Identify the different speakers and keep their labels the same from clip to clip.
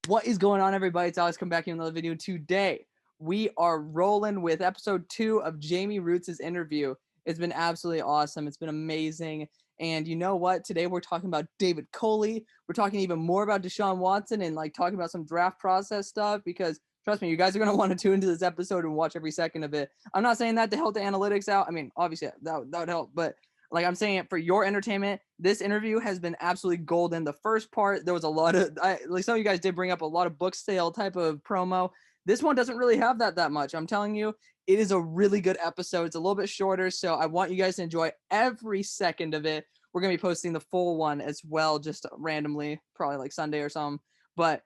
Speaker 1: What is going on, everybody? It's Alex coming back in another video. Today, we are rolling with episode 2 of Jamey Roots' interview. It's been absolutely awesome. It's been amazing. And you know what? Today, we're talking about David Culley. We're talking even more about Deshaun Watson and talking about some draft process stuff because trust me, you guys are going to want to tune into this episode and watch every second of it. I'm not saying that to help the analytics out. I mean, obviously, that would help, but I'm saying it for your entertainment. This interview has been absolutely golden. The first part, there was a lot of, some of you guys did bring up a lot of book sale type of promo. This one doesn't really have that much. I'm telling you, it is a really good episode. It's a little bit shorter, so I want you guys to enjoy every second of it. We're going to be posting the full one as well, just randomly, probably Sunday or something. But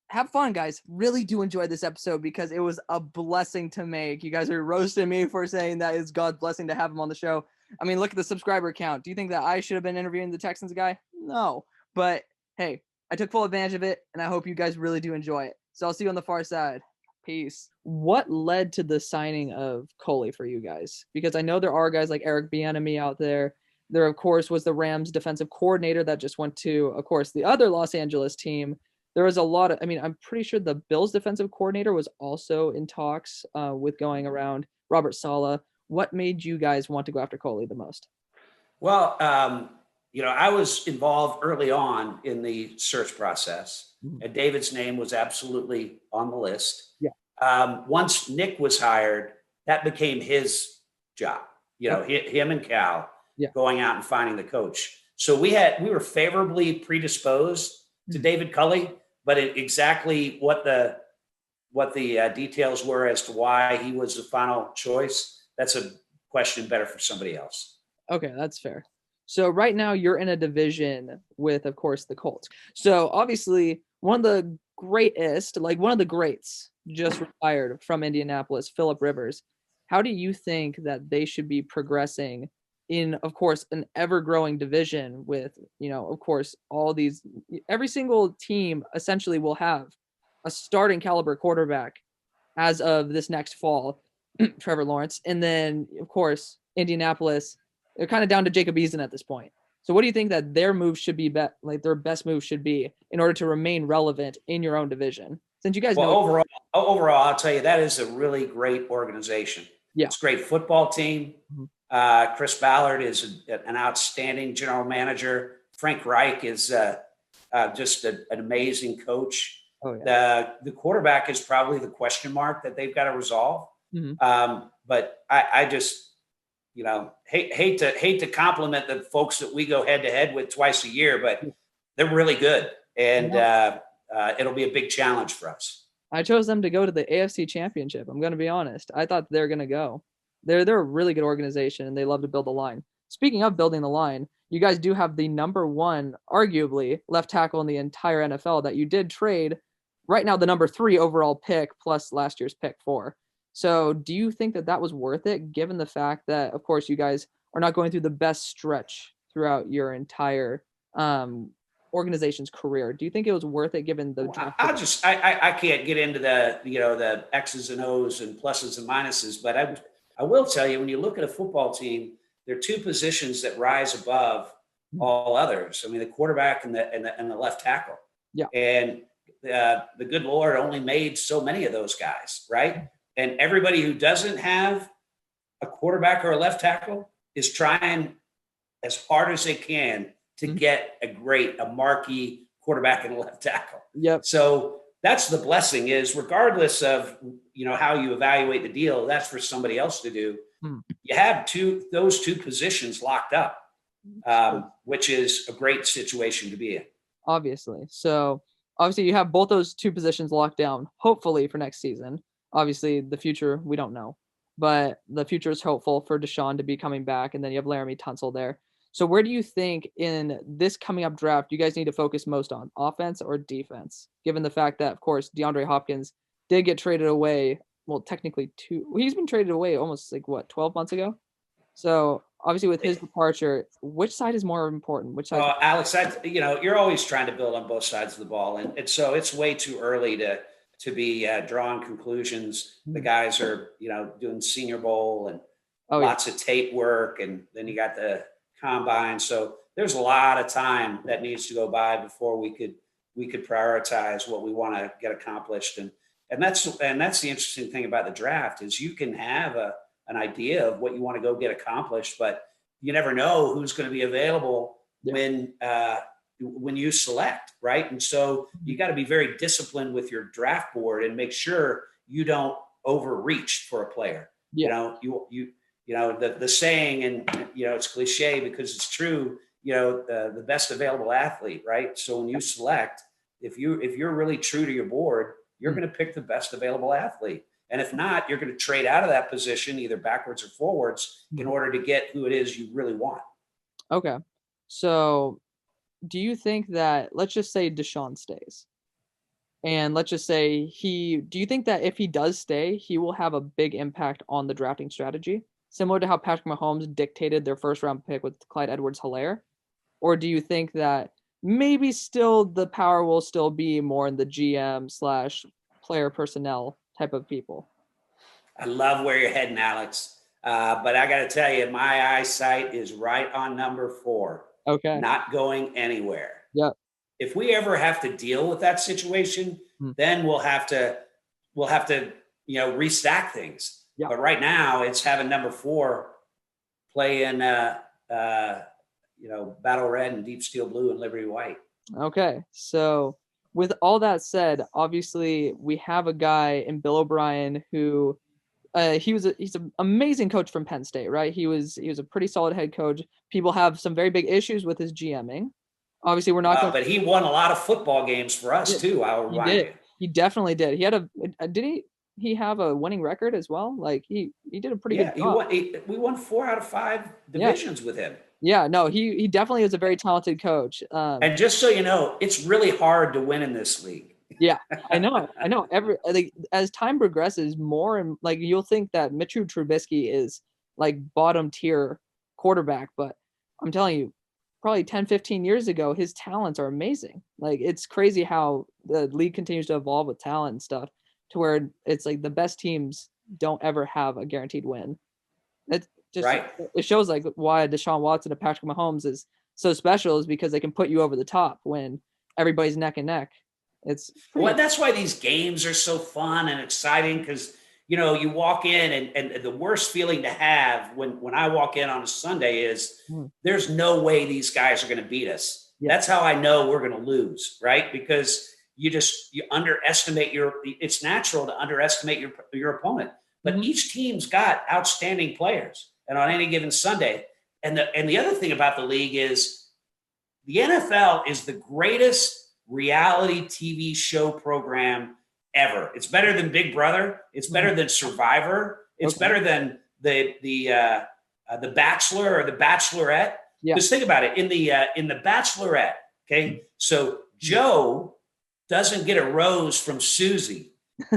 Speaker 1: have fun, guys. Really do enjoy this episode because it was a blessing to make. You guys are roasting me for saying that it's God's blessing to have him on the show. I mean, look at the subscriber count. Do you think that I should have been interviewing the Texans guy? No. But, hey, I took full advantage of it, and I hope you guys really do enjoy it. So I'll see you on the far side. Peace. What led to the signing of Culley for you guys? Because I know there are guys like Eric Bieniemy out there. There, of course, was the Rams defensive coordinator that just went to, of course, the other Los Angeles team. There was a lot of, I'm pretty sure the Bills defensive coordinator was also in talks with going around, Robert Saleh. What made you guys want to go after Culley the most?
Speaker 2: Well, I was involved early on in the search process, and David's name was absolutely on the list.
Speaker 1: Yeah.
Speaker 2: Once Nick was hired, that became his job. Him and Cal going out and finding the coach. So we were favorably predisposed to David Culley, but exactly what the details were as to why he was the final choice, that's a question better for somebody else.
Speaker 1: Okay, that's fair. So right now you're in a division with, of course, the Colts. So obviously one of the greats just retired from Indianapolis, Phillip Rivers. How do you think that they should be progressing in, of course, an ever-growing division with, of course, every single team essentially will have a starting caliber quarterback as of this next fall, Trevor Lawrence. And then, of course, Indianapolis, they're kind of down to Jacob Eason at this point. So what do you think that their move should be, their best move should be in order to remain relevant in your own division? Since you guys know.
Speaker 2: Overall, I'll tell you, that is a really great organization.
Speaker 1: Yeah.
Speaker 2: It's a great football team. Mm-hmm. Chris Ballard is an outstanding general manager. Frank Reich is just an amazing coach.
Speaker 1: Oh, yeah.
Speaker 2: The quarterback is probably the question mark that they've got to resolve.
Speaker 1: Mm-hmm.
Speaker 2: But I just, hate to compliment the folks that we go head to head with twice a year, but they're really good. And it'll be a big challenge for us.
Speaker 1: I chose them to go to the AFC Championship. I'm going to be honest. I thought they're going to go. They're a really good organization, and they love to build a line. Speaking of building the line, you guys do have the number one, arguably, left tackle in the entire NFL that you did trade. Right now, the number 3 overall pick plus last year's pick 4. So do you think that was worth it, given the fact that, of course, you guys are not going through the best stretch throughout your entire organization's career? Do you think it was worth it given the draft?
Speaker 2: I can't get into the X's and O's and pluses and minuses, but I will tell you, when you look at a football team, there are 2 positions that rise above all others. I mean, the quarterback and the left tackle.
Speaker 1: Yeah.
Speaker 2: And the good Lord only made so many of those guys, right? And everybody who doesn't have a quarterback or a left tackle is trying as hard as they can to get a marquee quarterback and a left tackle.
Speaker 1: Yep.
Speaker 2: So that's the blessing, is regardless of, how you evaluate the deal, that's for somebody else to do. You have those 2 positions locked up, which is a great situation to be in.
Speaker 1: Obviously. So obviously you have both those 2 positions locked down, hopefully for next season. Obviously the future, we don't know, but the future is hopeful for Deshaun to be coming back. And then you have Laremy Tunsil there. So where do you think in this coming up draft, you guys need to focus most on, offense or defense, given the fact that, of course, DeAndre Hopkins did get traded away. Well, technically he's been traded away almost 12 months ago. So obviously with his departure, which side is more important? Which side?
Speaker 2: Alex, you're always trying to build on both sides of the ball. And so it's way too early to be drawing conclusions. The guys are, doing Senior Bowl and lots of tape work. And then you got the combine. So there's a lot of time that needs to go by before we could we could prioritize what we want to get accomplished. And that's the interesting thing about the draft is you can have an idea of what you want to go get accomplished, but you never know who's going to be available when you select, right? And so you got to be very disciplined with your draft board and make sure you don't overreach for a player.
Speaker 1: Yeah.
Speaker 2: The saying, and it's cliche because it's true, the best available athlete, right? So when you select, if you're really true to your board, you're going to pick the best available athlete. And if not, you're going to trade out of that position, either backwards or forwards, in order to get who it is you really want.
Speaker 1: Okay. So do you think that, let's just say Deshaun stays, and let's just say do you think that if he does stay, he will have a big impact on the drafting strategy, similar to how Patrick Mahomes dictated their first round pick with Clyde Edwards-Helaire? Or do you think that maybe still the power will still be more in the GM/player personnel type of people?
Speaker 2: I love where you're heading, Alex. But I got to tell you, my eyesight is right on number 4.
Speaker 1: Okay.
Speaker 2: Not going anywhere.
Speaker 1: Yep.
Speaker 2: If we ever have to deal with that situation, then we'll have to restack things. Yep. But right now, it's having number 4 play in battle red and deep steel blue and liberty white.
Speaker 1: Okay, so with all that said, obviously we have a guy in Bill O'Brien who he's an amazing coach from Penn State, right? He was a pretty solid head coach. People have some very big issues with his GMing. Obviously, we're not.
Speaker 2: But he won a lot of football games for us too. I'll remind you.
Speaker 1: He definitely did. He had he have a winning record as well? Like he did a pretty good job.
Speaker 2: We won 4 out of 5 divisions with him.
Speaker 1: Yeah, no, he definitely is a very talented coach.
Speaker 2: And just so you know, it's really hard to win in this league.
Speaker 1: Yeah, I know. As time progresses, more and you'll think that Mitchell Trubisky is like bottom tier quarterback, but I'm telling you, probably 10, 15 years ago, his talents are amazing. Like it's crazy how the league continues to evolve with talent and stuff to where it's like the best teams don't ever have a guaranteed win. It's just right. It shows like why Deshaun Watson and Patrick Mahomes is so special is because they can put you over the top when everybody's neck and neck.
Speaker 2: That's why these games are so fun and exciting because you walk in and the worst feeling to have when I walk in on a Sunday is there's no way these guys are going to beat us. Yeah. That's how I know we're going to lose, right? Because you underestimate it's natural to underestimate your opponent. But each team's got outstanding players, and on any given Sunday, and the other thing about the league is the NFL is the greatest reality TV show program ever. It's better than Big Brother. It's better than Survivor. It's better than the Bachelor or the Bachelorette. Yeah. Just think about it in the Bachelorette. Okay, so Joe doesn't get a rose from Susie,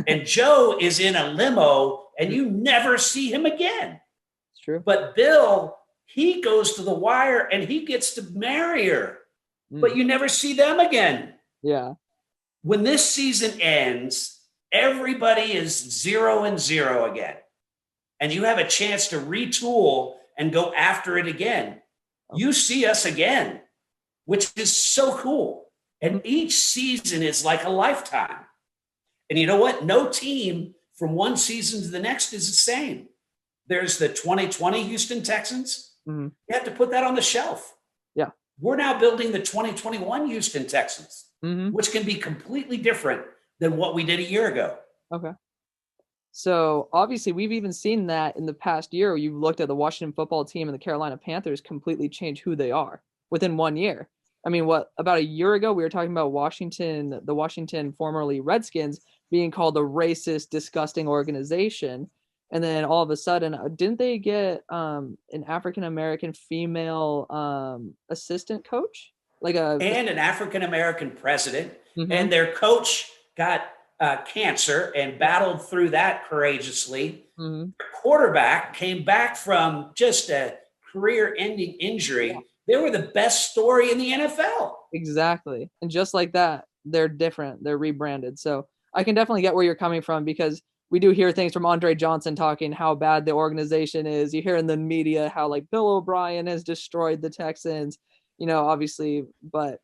Speaker 2: and Joe is in a limo, and you never see him again.
Speaker 1: It's true.
Speaker 2: But Bill, he goes to the wire, and he gets to marry her, but you never see them again.
Speaker 1: Yeah.
Speaker 2: When this season ends, everybody is 0-0 again. And you have a chance to retool and go after it again. You see us again, which is so cool. And each season is like a lifetime. And you know what? No team from one season to the next is the same. There's the 2020 Houston Texans. You have to put that on the shelf.
Speaker 1: Yeah.
Speaker 2: We're now building the 2021 Houston Texans. Which can be completely different than what we did a year ago.
Speaker 1: Okay. So obviously we've even seen that in the past year. You've looked at the Washington football team and the Carolina Panthers completely change who they are within 1 year. I mean, about a year ago, we were talking about the Washington formerly Redskins being called a racist, disgusting organization. And then all of a sudden, didn't they get an African-American female assistant coach?
Speaker 2: And an African-American president, and their coach got cancer and battled through that courageously. Their quarterback came back from just a career-ending injury. Yeah. They were the best story in the NFL.
Speaker 1: Exactly. And just like that, they're different. They're rebranded. So I can definitely get where you're coming from because we do hear things from Andre Johnson talking how bad the organization is. You hear in the media how Bill O'Brien has destroyed the Texans. Obviously, but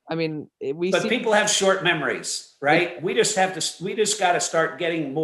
Speaker 1: I mean,
Speaker 2: but people have short memories, right? We just got to start getting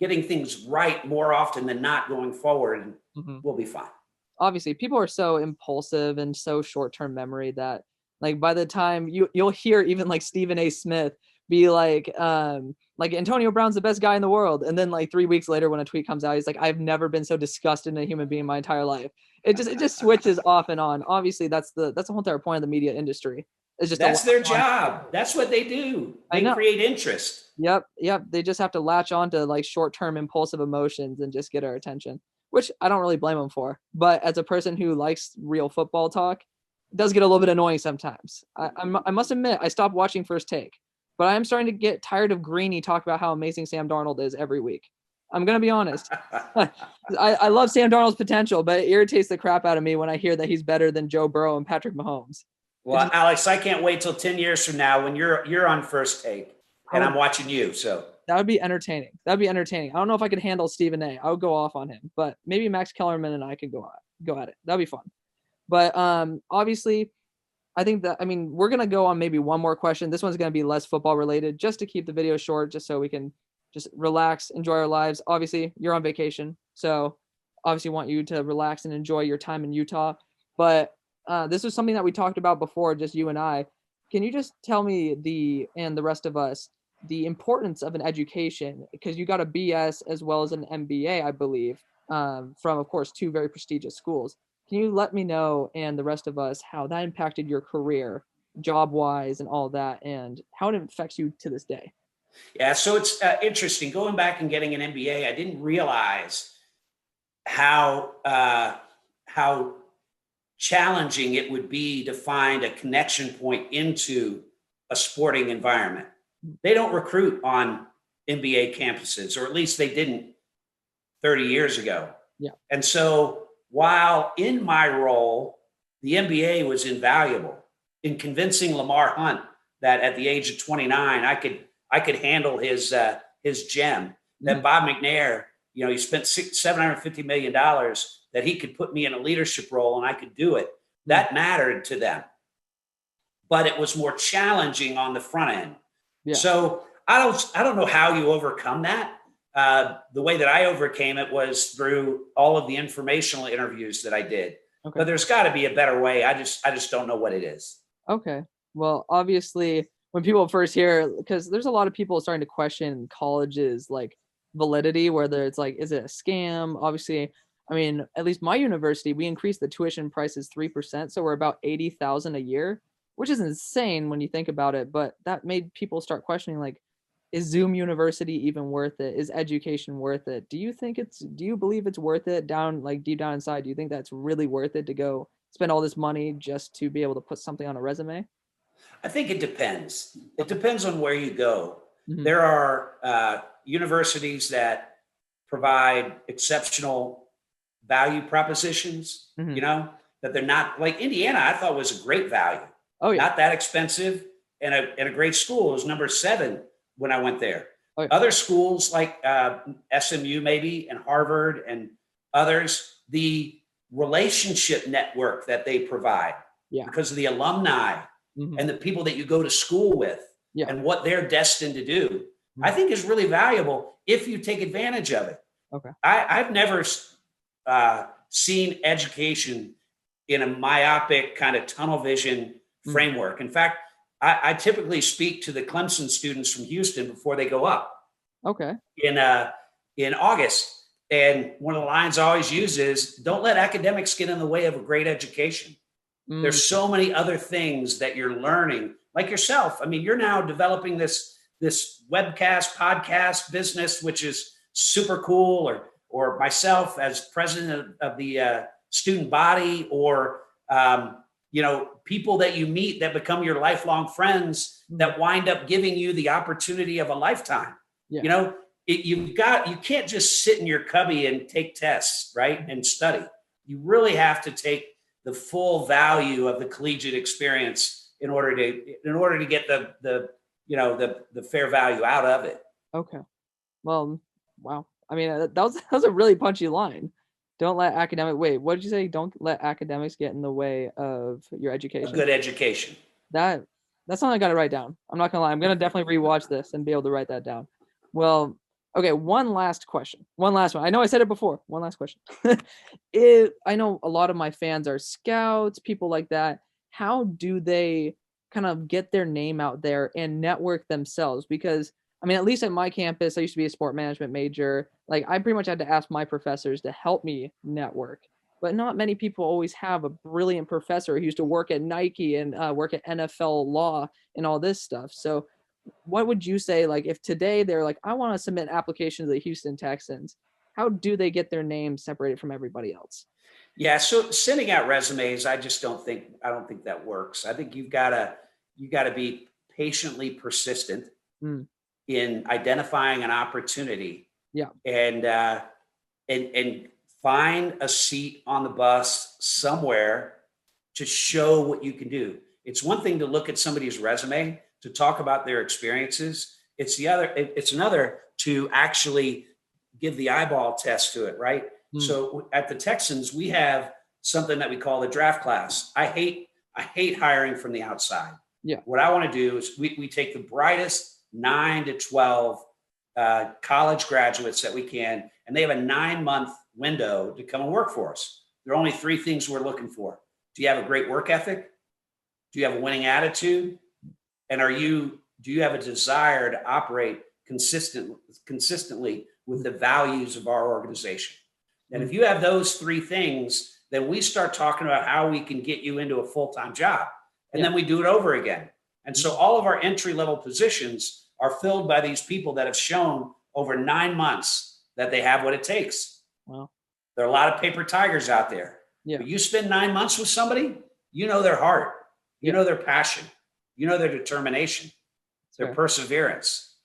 Speaker 2: things right more often than not going forward, and we'll be fine.
Speaker 1: Obviously, people are so impulsive and so short-term memory that, like, by the time you'll hear even like Stephen A. Smith be like Antonio Brown's the best guy in the world, and then like 3 weeks later when a tweet comes out, he's like, I've never been so disgusted in a human being in my entire life. It just switches off and on. Obviously, that's the whole entire point of the media industry. It's just
Speaker 2: that's their job. That's what they do. They create interest.
Speaker 1: Yep. They just have to latch on to like short-term impulsive emotions and just get our attention, which I don't really blame them for. But as a person who likes real football talk, it does get a little bit annoying sometimes. I must admit, I stopped watching First Take, but I am starting to get tired of Greeny talk about how amazing Sam Darnold is every week. I'm going to be honest. I love Sam Darnold's potential, but it irritates the crap out of me when I hear that he's better than Joe Burrow and Patrick Mahomes.
Speaker 2: Well, Alex, I can't wait till 10 years from now when you're on First Take and I'm watching you. So
Speaker 1: that would be entertaining. I don't know if I could handle Stephen A. I would go off on him, but maybe Max Kellerman and I could go at it. That'd be fun. But obviously, I think that, we're going to go on maybe one more question. This one's going to be less football related, just to keep the video short, just so we can just relax, enjoy our lives. Obviously, you're on vacation, so obviously want you to relax and enjoy your time in Utah. But this was something that we talked about before, just you and I. Can you just tell me and the rest of us the importance of an education? Because you got a BS as well as an MBA, I believe, from, of course, 2 very prestigious schools. Can you let me know and the rest of us how that impacted your career, job-wise, and all that, and how it affects you to this day?
Speaker 2: Yeah, so it's interesting. Going back and getting an MBA, I didn't realize how challenging it would be to find a connection point into a sporting environment. They don't recruit on MBA campuses, or at least they didn't 30 years ago.
Speaker 1: Yeah. And
Speaker 2: so while in my role, the MBA was invaluable in convincing Lamar Hunt that at the age of 29, I could handle his gem. That Bob McNair, he spent $750 million, that he could put me in a leadership role and I could do it. That mattered to them. But it was more challenging on the front end. Yeah. So I don't know how you overcome that. The way that I overcame it was through all of the informational interviews that I did. Okay. But there's got to be a better way. I just don't know what it is.
Speaker 1: Okay. Well, obviously, when people first hear, because there's a lot of people starting to question college's like validity, whether it's like, is it a scam? Obviously, at least my university, we increased the tuition prices 3%. So we're about $80,000 a year, which is insane when you think about it. But that made people start questioning, like, is Zoom University even worth it? Is education worth it? Do you believe it's worth it deep down inside? Do you think that's really worth it to go spend all this money just to be able to put something on a resume?
Speaker 2: I think it depends. It depends on where you go. Mm-hmm. There are universities that provide exceptional value propositions, that they're not, like Indiana, I thought was a great value. Oh, yeah. Not that expensive, and a great school. It was number 7 when I went there. Oh, yeah. Other schools like SMU maybe, and Harvard and others, the relationship network that they provide, because of the alumni and the people that you go to school with and what they're destined to do, I think is really valuable if you take advantage of it. Okay. I've never seen education in a myopic kind of tunnel vision framework. In fact, I typically speak to the Clemson students from Houston before they go up. Okay. In August. And one of the lines I always use is, don't let academics get in the way of a great education. There's so many other things that you're learning, like yourself. You're now developing this webcast, podcast business, which is super cool, or myself as president of the student body, or people that you meet that become your lifelong friends that wind up giving you the opportunity of a lifetime. Yeah. You can't just sit in your cubby and take tests, right? And study. You really have to take the full value of the collegiate experience in order to get the fair value out of it.
Speaker 1: Okay. Well, wow. That was a really punchy line. Don't let what did you say? Don't let academics get in the way of your education.
Speaker 2: A good education.
Speaker 1: That That's something I got to write down. I'm not gonna lie. I'm gonna definitely rewatch this and be able to write that down. Well, okay. One last question. One last one. I know I said it before. One last question. I know a lot of my fans are scouts, people like that. How do they kind of get their name out there and network themselves? Because I mean, at least at my campus, I used to be a sport management major. Like I pretty much had to ask my professors to help me network. But not many people always have a brilliant professor who used to work at Nike and work at NFL law and all this stuff. So what would you say, like, if today they're like, I want to submit an application to the Houston Texans, how do they get their name separated from everybody else?
Speaker 2: Yeah. So sending out resumes, I don't think that works. I think you gotta be patiently persistent
Speaker 1: Mm,
Speaker 2: in identifying an opportunity
Speaker 1: yeah.
Speaker 2: and find a seat on the bus somewhere to show what you can do. It's one thing to look at somebody's resume to talk about their experiences. It's another to actually give the eyeball test to it, right?
Speaker 1: Mm,
Speaker 2: So at the Texans, we have something that we call the draft class. I hate hiring from the outside.
Speaker 1: yeah.
Speaker 2: What I want to do is we take the brightest 9 to 12 college graduates that we can, and they have a 9-month window to come and work for us. There are only 3 things we're looking for. Do you have a great work ethic? Do you have a winning attitude? And do you have a desire to operate consistently with the values of our organization? And if you have those 3 things, then we start talking about how we can get you into a full-time job. And then we do it over again. And so all of our entry-level positions are filled by these people that have shown over 9 months that they have what it takes.
Speaker 1: Wow.
Speaker 2: There are a lot of paper tigers out there.
Speaker 1: Yeah.
Speaker 2: But you spend 9 months with somebody, you know their heart, you know their passion, you know their determination, their perseverance,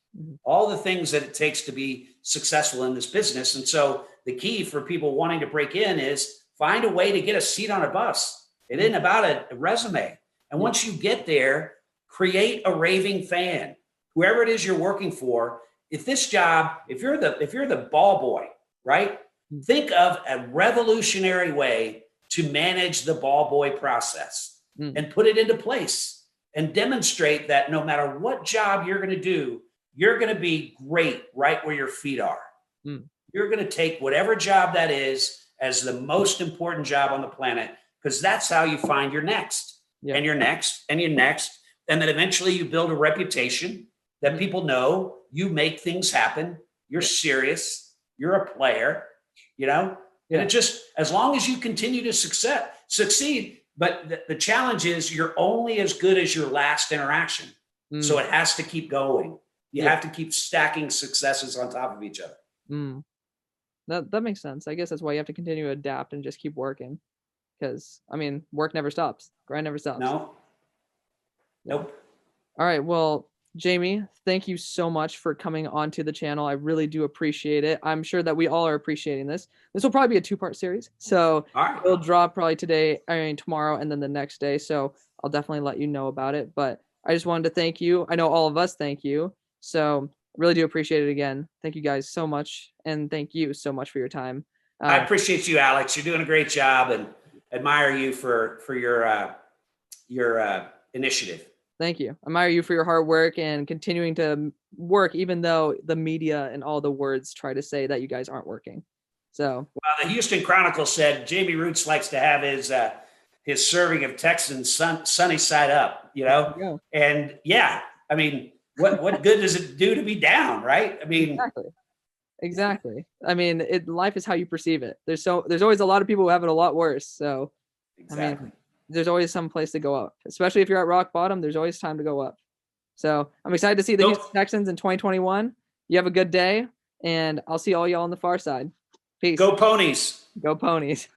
Speaker 2: all the things that it takes to be successful in this business. And so the key for people wanting to break in is find a way to get a seat on a bus. It isn't about a resume. And once you get there, create a raving fan. Whoever it is you're working for, if you're the ball boy, right? Think of a revolutionary way to manage the ball boy process and put it into place and demonstrate that no matter what job you're going to do, you're going to be great right where your feet are. You're going to take whatever job that is as the most important job on the planet, because that's how you find your next and your next and your next. And then eventually you build a reputation that people know you make things happen. You're serious. You're a player, and it just, as long as you continue to succeed. But the challenge is you're only as good as your last interaction. So it has to keep going. You have to keep stacking successes on top of each other.
Speaker 1: That makes sense. I guess that's why you have to continue to adapt and just keep working. Because, I mean, work never stops. Grind never stops.
Speaker 2: No. Nope.
Speaker 1: All right. Well, Jamey, thank you so much for coming onto the channel. I really do appreciate it. I'm sure that we all are appreciating this. This will probably be a 2-part series. So it'll drop probably tomorrow, and then the next day. So I'll definitely let you know about it. But I just wanted to thank you. I know all of us thank you. So really do appreciate it again. Thank you guys so much. And thank you so much for your time.
Speaker 2: I appreciate you, Alex. You're doing a great job and admire you for your initiative.
Speaker 1: Thank you. Admire you for your hard work and continuing to work, even though the media and all the words try to say that you guys aren't working. So,
Speaker 2: well, the Houston Chronicle said Jamey Roots likes to have his serving of Texans sunny side up, And I mean, what good does it do to be down, right? I mean,
Speaker 1: exactly. I mean, life is how you perceive it. There's always a lot of people who have it a lot worse. So, I mean, there's always some place to go up, especially if you're at rock bottom. There's always time to go up. So I'm excited to see the Houston Texans in 2021. You have a good day, and I'll see all y'all on the far side. Peace.
Speaker 2: Go Ponies.
Speaker 1: Go Ponies.